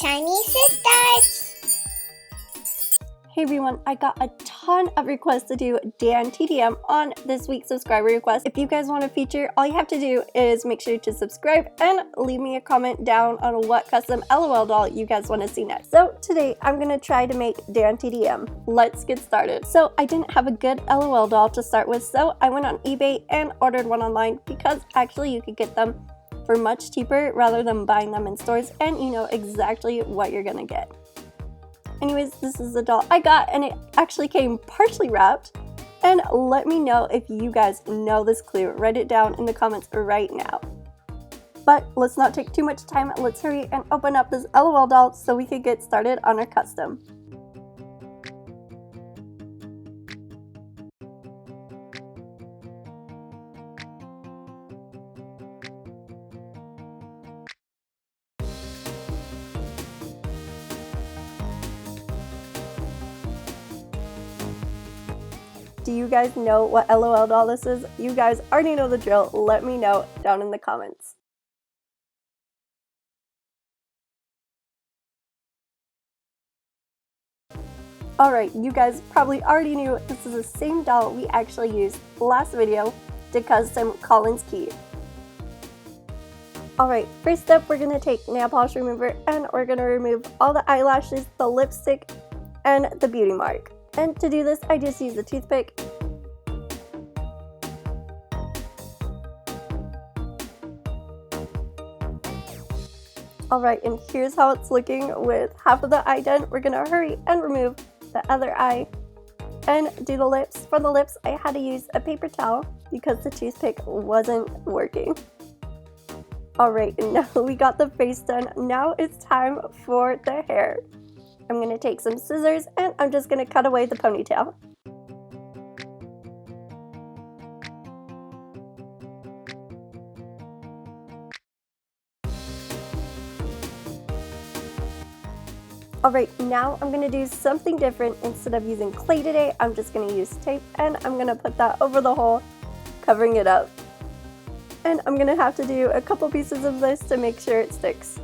Shiny Sisters! Hey everyone, I got a ton of requests to do DanTDM on this week's subscriber request. If you guys want a feature, all you have to do is make sure to subscribe and leave me a comment down on what custom LOL doll you guys want to see next. So today I'm going to try to make DanTDM. Let's get started. So I didn't have a good LOL doll to start with, so I went on eBay and ordered one online because actually you could get them for much cheaper rather than buying them in stores, and you know exactly what you're gonna get. Anyways, this is the doll I got, and it actually came partially wrapped. And let me know if you guys know this clue. Write it down in the comments right now. But let's not take too much time. Let's hurry and open up this LOL doll so we can get started on our custom. Do you guys know what LOL doll this is? You guys already know the drill. Let me know down in the comments. Alright, you guys probably already knew this is the same doll we actually used last video to custom Colin's key. Alright, first up we're going to take nail polish remover and we're going to remove all the eyelashes, the lipstick, and the beauty mark. And to do this, I just use a toothpick. Alright, and here's how it's looking with half of the eye done. We're gonna hurry and remove the other eye and do the lips. For the lips, I had to use a paper towel because the toothpick wasn't working. Alright, and now we got the face done. Now it's time for the hair. I'm going to take some scissors and I'm just going to cut away the ponytail. Alright, now I'm going to do something different. Instead of using clay today, I'm just going to use tape and I'm going to put that over the hole, covering it up. And I'm going to have to do a couple pieces of this to make sure it sticks.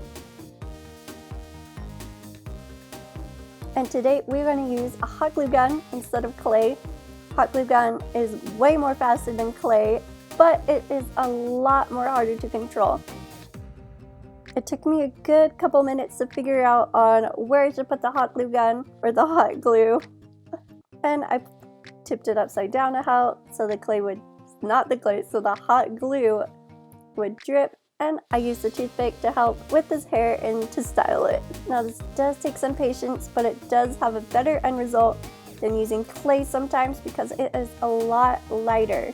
And today we're going to use a hot glue gun instead of clay. Hot glue gun is way more faster than clay, but it is a lot more harder to control. It took me a good couple minutes to figure out on where to put the hot glue gun or the hot glue. And I tipped it upside down a how so the clay would, not the clay, so the hot glue would drip. And I used a toothpick to help with this hair and to style it. Now this does take some patience, but it does have a better end result than using clay sometimes because it is a lot lighter.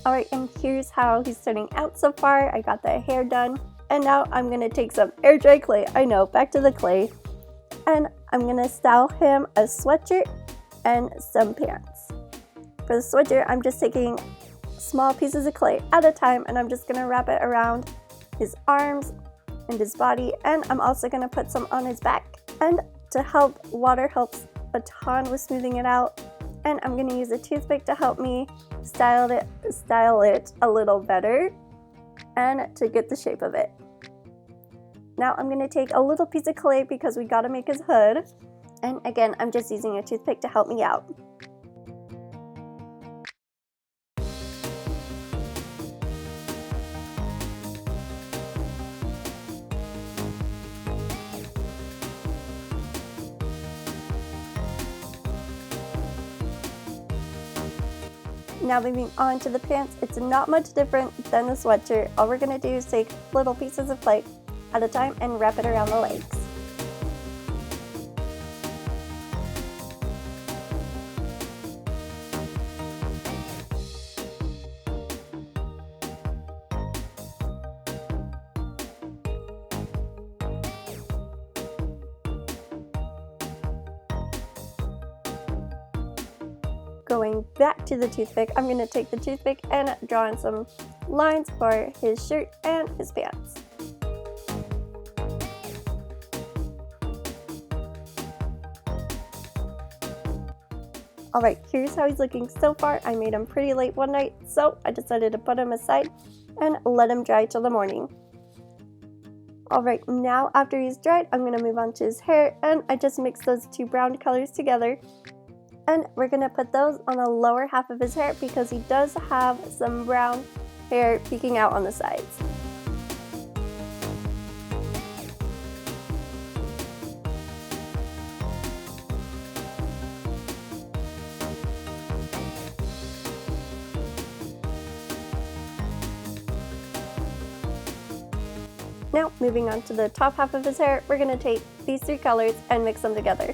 Alright, and here's how he's turning out so far. I got the hair done, and now I'm going to take some air dry clay, I know, back to the clay, and I'm going to style him a sweatshirt and some pants. For the sweatshirt, I'm just taking small pieces of clay at a time, and I'm just going to wrap it around his arms and his body, and I'm also going to put some on his back. And to help, water helps a ton with smoothing it out. And I'm going to use a toothpick to help me style it a little better and to get the shape of it. Now I'm going to take a little piece of clay because we got to make his hood. And again, I'm just using a toothpick to help me out. Now moving on to the pants, it's not much different than the sweatshirt. All we're going to do is take little pieces of clay at a time and wrap it around the legs. Going back to the toothpick, I'm going to take the toothpick and draw in some lines for his shirt and his pants. Alright, here's how he's looking so far. I made him pretty late one night, so I decided to put him aside and let him dry till the morning. Alright, now after he's dried, I'm going to move on to his hair, and I just mixed those two brown colors together. And we're going to put those on the lower half of his hair because he does have some brown hair peeking out on the sides. Now, moving on to the top half of his hair, we're going to take these three colors and mix them together.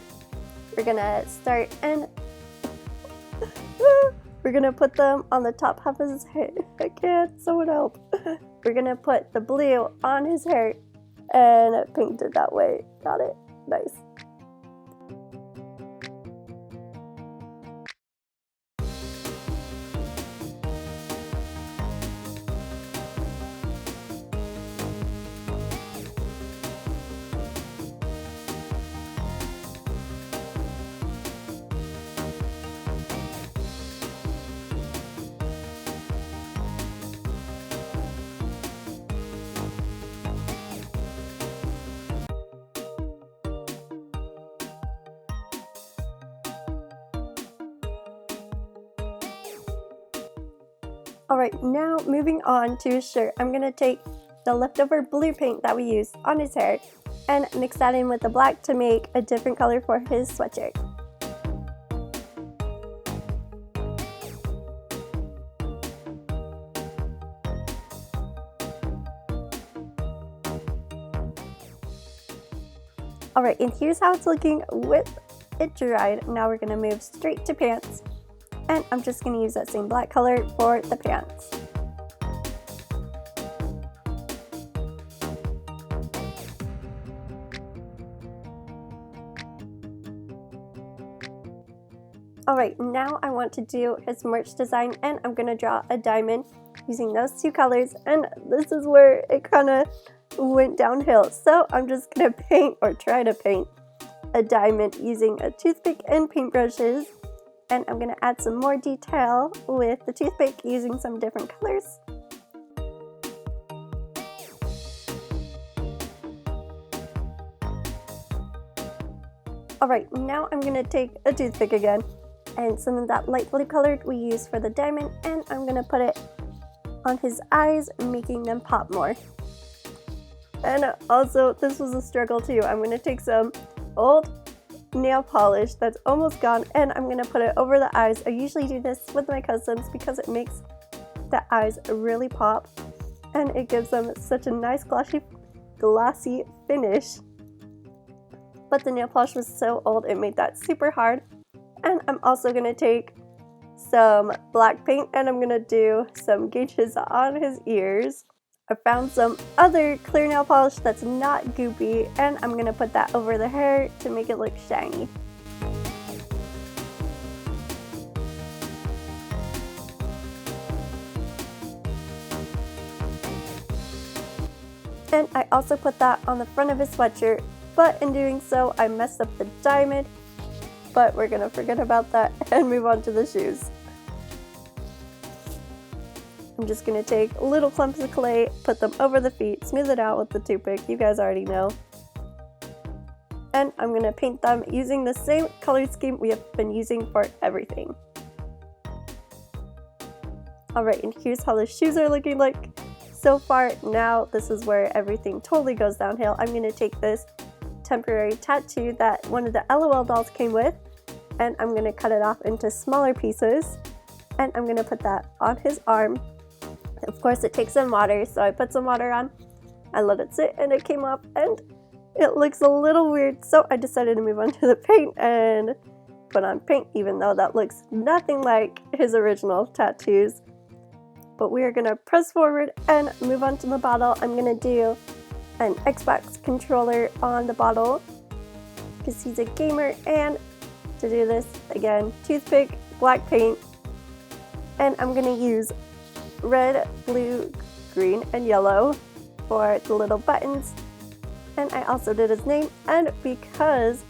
We're going to start and we're going to put them on the top half of his hair. I can't, someone help. We're going to put the blue on his hair and paint it that way. Got it? Nice. Alright, now moving on to his shirt, I'm going to take the leftover blue paint that we used on his hair and mix that in with the black to make a different color for his sweatshirt. Alright, and here's how it's looking with it dried. Now we're going to move straight to pants. And I'm just going to use that same black color for the pants. Alright, now I want to do his merch design, and I'm going to draw a diamond using those two colors, and this is where it kind of went downhill. So I'm just going to paint, or try to paint, a diamond using a toothpick and paintbrushes. And I'm going to add some more detail with the toothpick using some different colors. Alright, now I'm going to take a toothpick again and some of that light blue colored we used for the diamond, and I'm going to put it on his eyes, making them pop more. And also, this was a struggle too. I'm going to take some old nail polish that's almost gone, and I'm going to put it over the eyes. I usually do this with my customs because it makes the eyes really pop, and it gives them such a nice glossy finish. But the nail polish was so old, it made that super hard. And I'm also going to take some black paint, and I'm going to do some gauges on his ears. I found some other clear nail polish that's not goopy, and I'm going to put that over the hair to make it look shiny. And I also put that on the front of his sweatshirt, but in doing so I messed up the diamond, but we're going to forget about that and move on to the shoes. I'm just going to take little clumps of clay, put them over the feet, smooth it out with the toothpick, you guys already know. And I'm going to paint them using the same color scheme we have been using for everything. Alright, and here's how the shoes are looking like so far. Now this is where everything totally goes downhill. I'm going to take this temporary tattoo that one of the L.O.L dolls came with, and I'm going to cut it off into smaller pieces, and I'm going to put that on his arm. Of course, it takes some water, so I put some water on, I let it sit, and it came up, and it looks a little weird, so I decided to move on to the paint and put on paint, even though that looks nothing like his original tattoos. But we are going to press forward and move on to the bottle. I'm going to do an Xbox controller on the bottle because he's a gamer, and to do this, again, toothpick, black paint, and I'm going to use red, blue, green, and yellow for the little buttons. And I also did his name, and because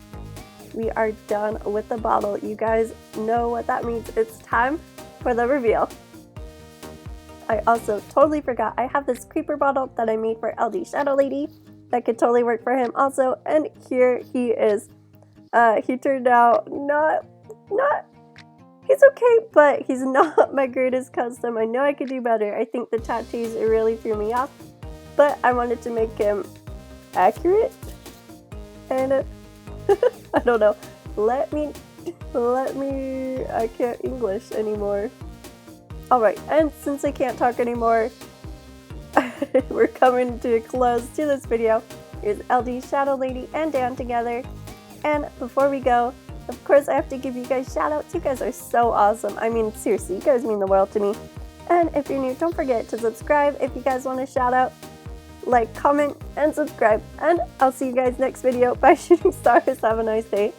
we are done with the bottle, you guys know what that means. It's time for the reveal. I also totally forgot I have this creeper bottle that I made for LD Shadow Lady that could totally work for him also, and here he is. He turned out he's okay, but he's not my greatest custom. I know I could do better. I think the tattoos really threw me off, but I wanted to make him accurate, and I don't know. Let me, I can't English anymore. Alright, and since I can't talk anymore, we're coming to a close to this video. Here's LD, Shadow Lady, and Dan together. And before we go, of course I have to give you guys shout outs. You guys are so awesome. I mean, seriously, you guys mean the world to me. And if you're new, don't forget to subscribe if you guys want a shout out. Like, comment, and subscribe. And I'll see you guys next video. Bye, shooting stars. Have a nice day.